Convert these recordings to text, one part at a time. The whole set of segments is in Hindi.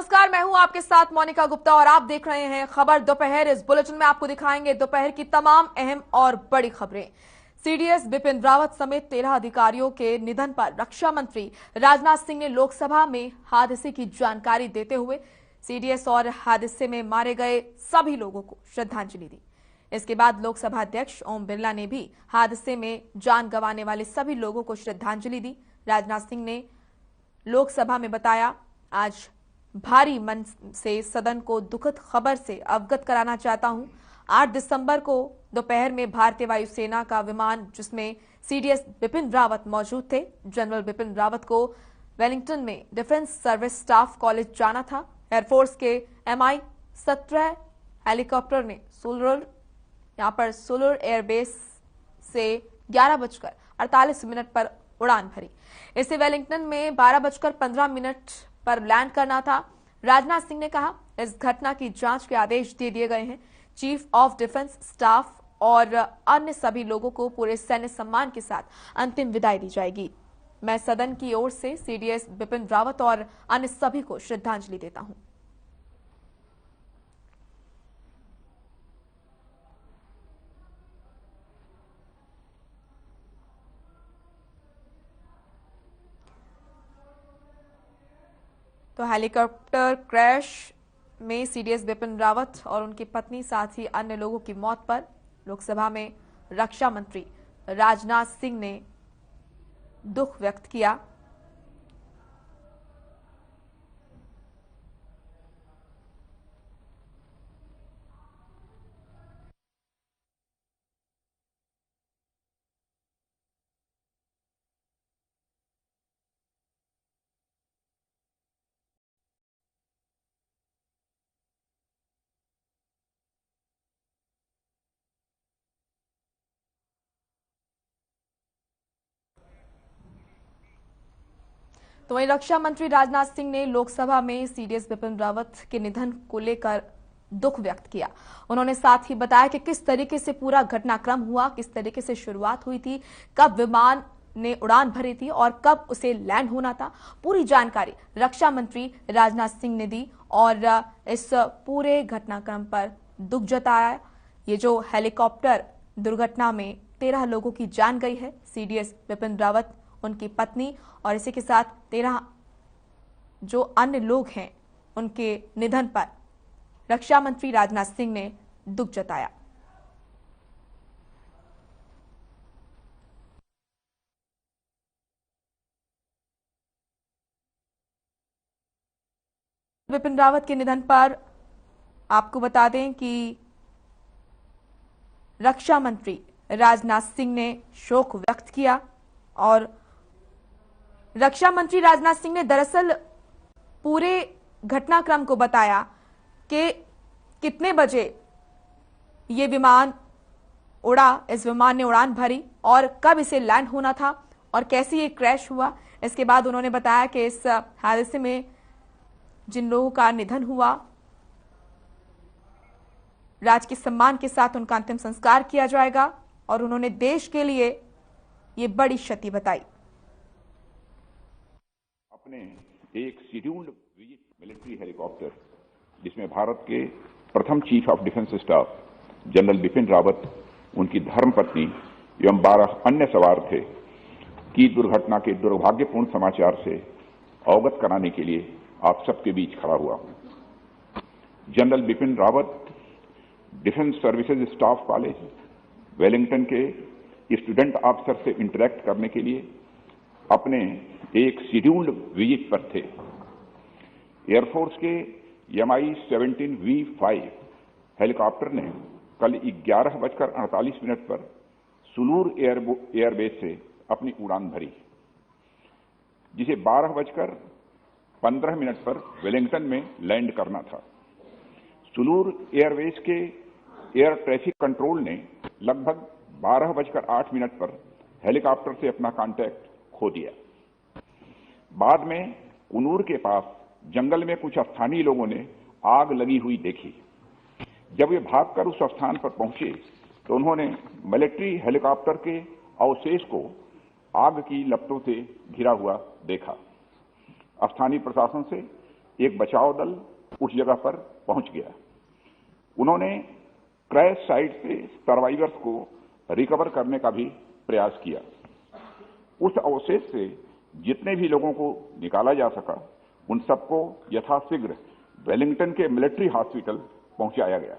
नमस्कार, मैं हूं आपके साथ मोनिका गुप्ता और आप देख रहे हैं खबर दोपहर। इस बुलेटिन में आपको दिखाएंगे दोपहर की तमाम अहम और बड़ी खबरें। सीडीएस बिपिन रावत समेत 13 अधिकारियों के निधन पर रक्षा मंत्री राजनाथ सिंह ने लोकसभा में हादसे की जानकारी देते हुए सीडीएस और हादसे में मारे गए सभी लोगों को श्रद्धांजलि दी। इसके बाद लोकसभा अध्यक्ष ओम बिरला ने भी हादसे में जान गंवाने वाले सभी लोगों को श्रद्धांजलि दी। राजनाथ सिंह ने लोकसभा में बताया, आज भारी मन से सदन को दुखद खबर से अवगत कराना चाहता हूं। 8 दिसंबर को दोपहर में भारतीय वायुसेना का विमान जिसमें सीडीएस बिपिन रावत मौजूद थे, जनरल बिपिन रावत को वेलिंगटन में डिफेंस सर्विस स्टाफ कॉलेज जाना था। एयरफोर्स के MI-17 हेलीकॉप्टर ने सोलर एयरबेस से 11:48 पर उड़ान भरी। इसे वेलिंगटन में 12:15 पर लैंड करना था। राजनाथ सिंह ने कहा, इस घटना की जांच के आदेश दे दिए गए हैं। चीफ ऑफ डिफेंस स्टाफ और अन्य सभी लोगों को पूरे सैन्य सम्मान के साथ अंतिम विदाई दी जाएगी। मैं सदन की ओर से सीडीएस बिपिन रावत और अन्य सभी को श्रद्धांजलि देता हूं। तो हेलीकॉप्टर क्रैश में सीडीएस बिपिन रावत और उनकी पत्नी साथ ही अन्य लोगों की मौत पर लोकसभा में रक्षा मंत्री राजनाथ सिंह ने दुख व्यक्त किया। तो वहीं रक्षा मंत्री राजनाथ सिंह ने लोकसभा में सीडीएस बिपिन रावत के निधन को लेकर दुख व्यक्त किया। उन्होंने साथ ही बताया कि किस तरीके से पूरा घटनाक्रम हुआ, किस तरीके से शुरुआत हुई थी, कब विमान ने उड़ान भरी थी और कब उसे लैंड होना था। पूरी जानकारी रक्षा मंत्री राजनाथ सिंह ने दी और इस पूरे घटनाक्रम पर दुख जताया। ये जो हेलीकॉप्टर दुर्घटना में 13 लोगों की जान गई है, सीडीएस बिपिन रावत, उनकी पत्नी और इसी के साथ 13 जो अन्य लोग हैं, उनके निधन पर रक्षा मंत्री राजनाथ सिंह ने दुख जताया। बिपिन रावत के निधन पर आपको बता दें कि रक्षा मंत्री राजनाथ सिंह ने शोक व्यक्त किया और रक्षा मंत्री राजनाथ सिंह ने दरअसल पूरे घटनाक्रम को बताया कि कितने बजे ये विमान उड़ा, इस विमान ने उड़ान भरी और कब इसे लैंड होना था और कैसे ये क्रैश हुआ। इसके बाद उन्होंने बताया कि इस हादसे में जिन लोगों का निधन हुआ, राजकीय सम्मान के साथ उनका अंतिम संस्कार किया जाएगा और उन्होंने देश के लिए ये बड़ी क्षति बताई। अपने एक शेड्यूल्ड विजिट मिलिट्री हेलीकॉप्टर जिसमें भारत के प्रथम chief of defence staff general Bipin Rawat, उनकी धर्मपत्नी एवं 12 अन्य सवार थे की दुर्घटना के दुर्भाग्यपूर्ण समाचार से अवगत कराने के लिए आप सबके बीच खड़ा हुआ हूं। General Bipin Rawat defence services staff college Wellington के स्टूडेंट ऑफिसर से इंटरेक्ट करने के लिए अपने एक शेड्यूल्ड विजिट पर थे। एयरफोर्स के MI-17V5 हेलीकॉप्टर ने कल 11:48 पर सुलूर एयरबेस से अपनी उड़ान भरी, जिसे 12:15 पर वेलिंगटन में लैंड करना था। सुलूर एयरबेस के एयर ट्रैफिक कंट्रोल ने लगभग 12:08 पर हेलीकॉप्टर से अपना कांटेक्ट खो दिया। बाद में कुनूर के पास जंगल में कुछ स्थानीय लोगों ने आग लगी हुई देखी। जब वे भागकर उस स्थान पर पहुंचे तो उन्होंने मिलिट्री हेलीकॉप्टर के अवशेष को आग की लपटों से घिरा हुआ देखा। स्थानीय प्रशासन से एक बचाव दल उस जगह पर पहुंच गया। उन्होंने क्रैश साइट से सर्वाइवर्स को रिकवर करने का भी प्रयास किया। उस अवशेष से जितने भी लोगों को निकाला जा सका उन सबको यथाशीघ्र वेलिंगटन के मिलिट्री हॉस्पिटल पहुंचाया गया।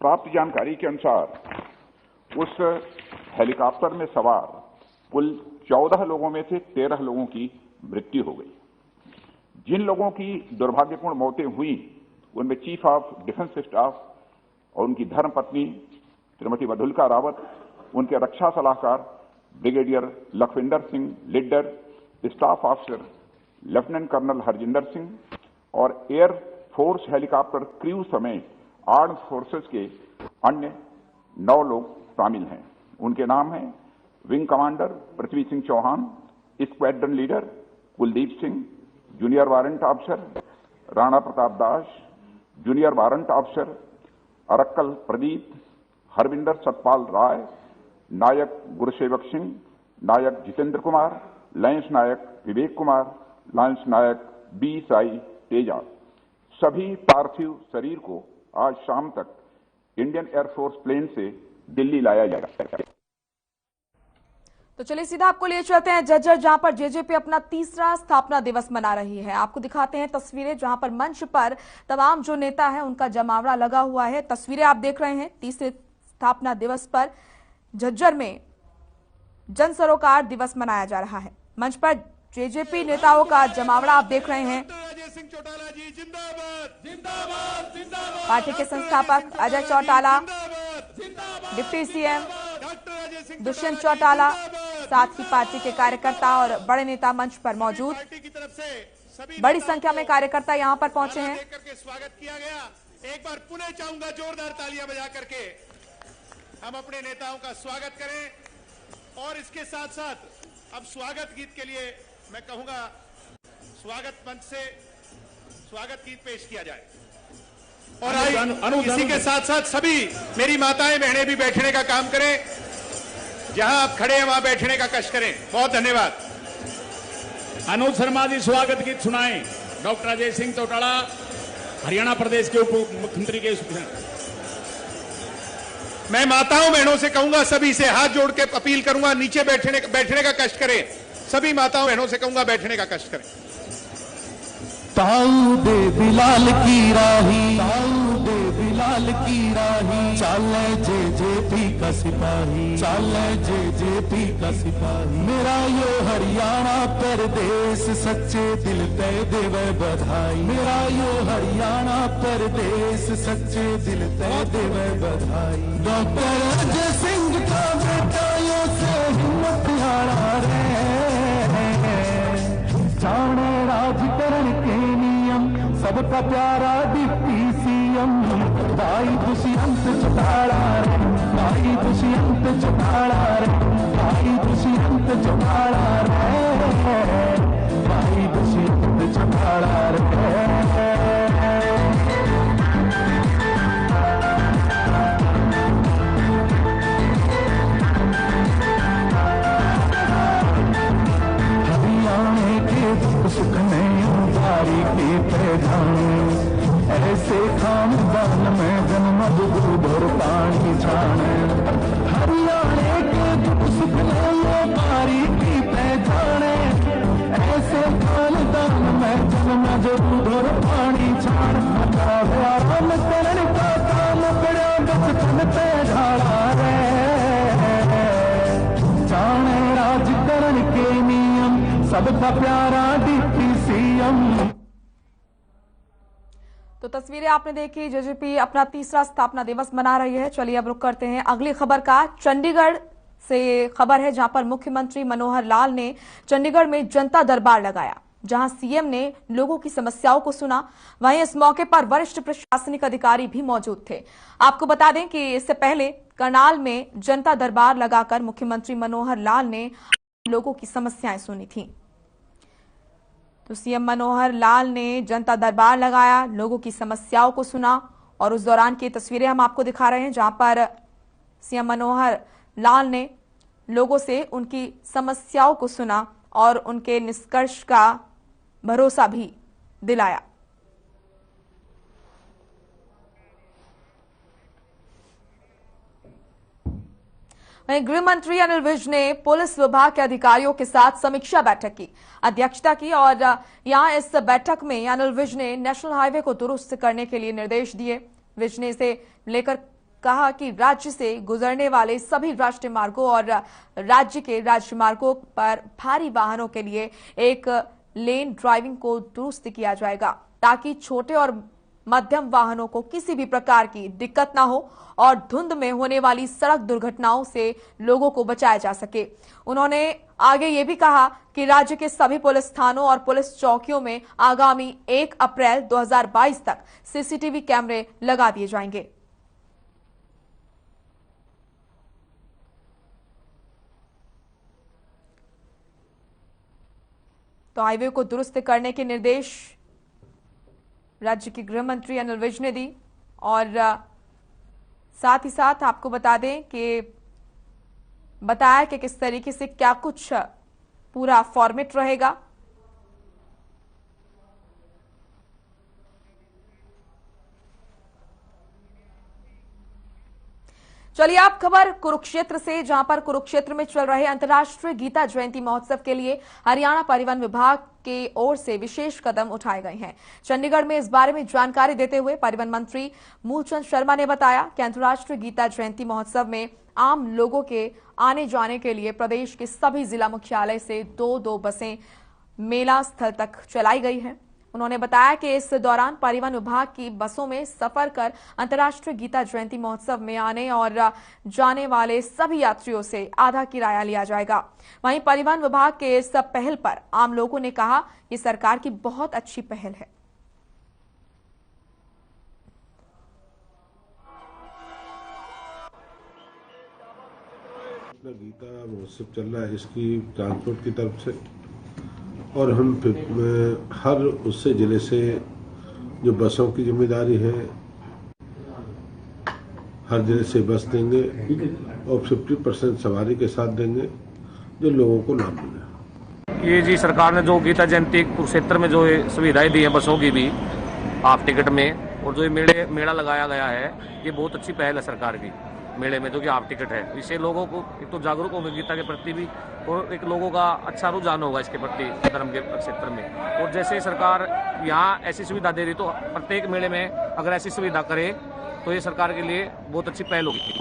प्राप्त जानकारी के अनुसार उस हेलीकॉप्टर में सवार कुल 14 लोगों में से 13 लोगों की मृत्यु हो गई। जिन लोगों की दुर्भाग्यपूर्ण मौतें हुई उनमें चीफ ऑफ डिफेंस स्टाफ और उनकी धर्मपत्नी श्रीमती मधुलिका रावत, उनके रक्षा सलाहकार Brigadier Lakhvinder Singh Lidder, staff officer Lieutenant Colonel Harjinder Singh और एयर फोर्स हेलीकॉप्टर क्रू समेत आर्म्ड फोर्सेस के अन्य 9 लोग शामिल हैं। उनके नाम हैं Wing Commander Prithvi Singh Chauhan, Squadron Leader Kuldeep Singh, Junior Warrant Officer Rana Pratap Das, Junior Warrant Officer Arakkal Pradeep, Harvinder Satpal Rai, Naik Gurusewak Singh, Naik Jitendra Kumar, Lance Naik Vivek Kumar, Lance Naik B Sai Teja. सभी पार्थिव शरीर को आज शाम तक इंडियन एयरफोर्स प्लेन से दिल्ली लाया जाएगा। तो चलिए सीधा आपको लिए चलते हैं झज्जर, जहां पर जेजेपी अपना तीसरा स्थापना दिवस मना रही है। आपको दिखाते हैं तस्वीरें जहां पर मंच पर तमाम जो नेता है उनका जमावड़ा लगा हुआ है। तस्वीरें आप देख रहे हैं। तीसरे स्थापना दिवस पर झज्जर में जन सरोकार दिवस मनाया जा रहा है। मंच पर जेजेपी नेताओं का जमावड़ा आप देख रहे हैं। पार्टी के संस्थापक अजय चौटाला, डिप्टी सीएम दुष्यंत चौटाला, साथ ही पार्टी के कार्यकर्ता और बड़े नेता मंच पर मौजूद। बड़ी संख्या में कार्यकर्ता यहां पर पहुंचे हैं। स्वागत किया गया। एक बार पुनः चाहूंगा जोरदार तालियां बजा करके हम अपने नेताओं का स्वागत करें। और इसके साथ साथ अब स्वागत गीत के लिए मैं कहूंगा स्वागत मंच से स्वागत गीत पेश किया जाए। और इसी के साथ साथ सभी मेरी माताएं बहनें भी बैठने का काम करें। जहां आप खड़े हैं वहां बैठने का कष्ट करें। बहुत धन्यवाद। अनुज शर्मा जी स्वागत गीत सुनाएं। डॉक्टर अजय सिंह चौटाला हरियाणा प्रदेश के उप मुख्यमंत्री के। मैं माताओं बहनों से कहूंगा, सभी से हाथ जोड़ के अपील करूंगा, नीचे बैठने का कष्ट करें। सभी माताओं बहनों से कहूंगा बैठने का कष्ट करें। ताऊ दे बिलाल की राही, ताऊ दे बिलाल की राही, चाले जेजेपी का सिपाही, चाले जेजेपी का सिपाही। मेरा यो हरियाणा प्रदेश सच्चे दिल ते देवे बधाई, मेरा यो हरियाणा प्रदेश सच्चे दिल ते देवे बधाई। डॉक्टर अजय सिंह का बेटा यो से हिम्मत हारा रे, जाने राजकरण के नियम सबका प्यारा डिप्टी सीएम। भाई दुष्यंत चौटाला रे, भाई दुष्यंत चौटाला रे, भाई दुष्यंत चौटाला रे, भाई दुष्यंत चौटाला रे। सुख में उदारी की पैदानी, ऐसे खानदान में जन्म दूध और पानी छाने। हरियाणे के दुख सुख में उदारी की पहचाने, ऐसे खानदान में जन्म दूध और पानी छाने। आराम करण का काम बड़ा बचपन पे ढाला रे, जाने राजकरण के नियम सबका प्यारा डिप्टी सीएम। तो तस्वीरें आपने देखी। जेजेपी अपना तीसरा स्थापना दिवस मना रही है। चलिए अब रुक करते हैं अगली खबर का। चंडीगढ़ से खबर है, जहां पर मुख्यमंत्री मनोहर लाल ने चंडीगढ़ में जनता दरबार लगाया, जहां सीएम ने लोगों की समस्याओं को सुना। वहीं इस मौके पर वरिष्ठ प्रशासनिक अधिकारी भी मौजूद थे। आपको बता दें कि इससे पहले करनाल में जनता दरबार लगाकर मुख्यमंत्री मनोहर लाल ने लोगों की समस्याएं सुनी थी। तो सीएम मनोहर लाल ने जनता दरबार लगाया, लोगों की समस्याओं को सुना और उस दौरान की तस्वीरें हम आपको दिखा रहे हैं, जहां पर सीएम मनोहर लाल ने लोगों से उनकी समस्याओं को सुना और उनके निष्कर्ष का भरोसा भी दिलाया। वहीं गृह मंत्री अनिल विज ने पुलिस विभाग के अधिकारियों के साथ समीक्षा बैठक की अध्यक्षता की और यहां इस बैठक में अनिल विज ने नेशनल हाईवे को दुरुस्त करने के लिए निर्देश दिए। विज ने इसे लेकर कहा कि राज्य से गुजरने वाले सभी राष्ट्रीय मार्गों और राज्य के राजमार्गों पर भारी वाहनों के लिए एक लेन ड्राइविंग को दुरुस्त किया जाएगा ताकि छोटे और मध्यम वाहनों को किसी भी प्रकार की दिक्कत ना हो और धुंध में होने वाली सड़क दुर्घटनाओं से लोगों को बचाया जा सके। उन्होंने आगे ये भी कहा कि राज्य के सभी पुलिस थानों और पुलिस चौकियों में आगामी 1 अप्रैल 2022 तक सीसीटीवी कैमरे लगा दिए जाएंगे। तो हाईवे को दुरुस्त करने के निर्देश राज्य के गृह मंत्री अनिल विज ने दी और साथ ही साथ आपको बता दें कि बताया कि किस तरीके से क्या कुछ पूरा फॉर्मेट रहेगा। चलिए आप खबर कुरुक्षेत्र से, जहां पर कुरुक्षेत्र में चल रहे अंतर्राष्ट्रीय गीता जयंती महोत्सव के लिए हरियाणा परिवहन विभाग की ओर से विशेष कदम उठाए गए हैं। चंडीगढ़ में इस बारे में जानकारी देते हुए परिवहन मंत्री मूलचंद शर्मा ने बताया कि अंतर्राष्ट्रीय गीता जयंती महोत्सव में आम लोगों के आने जाने के लिए प्रदेश के सभी जिला मुख्यालय से 2-2 बसें मेला स्थल तक चलाई गई हैं। उन्होंने बताया कि इस दौरान परिवहन विभाग की बसों में सफर कर अंतर्राष्ट्रीय गीता जयंती महोत्सव में आने और जाने वाले सभी यात्रियों से आधा किराया लिया जाएगा। वहीं परिवहन विभाग के इस पहल पर आम लोगों ने कहा कि सरकार की बहुत अच्छी पहल है। गीता महोत्सव चल रहा है इसकी ट्रांसपोर्ट की तरफ से, और हम हर उससे जिले से जो बसों की जिम्मेदारी है हर जिले से बस देंगे और 50% सवारी के साथ देंगे जो लोगों को लाभ मिले। ये जी सरकार ने जो गीता जयंती कुरुक्षेत्र में जो सुविधाएं दी हैं बसों की भी हाफ टिकट में, और जो ये मेला लगाया गया है ये बहुत अच्छी पहल है सरकार की। मेले में जो कि हाफ टिकट है, इससे लोगों को एक तो जागरूक होंगे गीता के प्रति भी और एक लोगों का अच्छा रुझान होगा इसके प्रति धर्म के क्षेत्र में। और जैसे सरकार यहाँ ऐसी सुविधा दे रही तो प्रत्येक मेले में अगर ऐसी सुविधा करे तो ये सरकार के लिए बहुत अच्छी पहल होगी।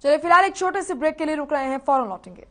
चलिए फिलहाल एक छोटे से ब्रेक के लिए रुक रहे हैं, फौरन लौटेंगे।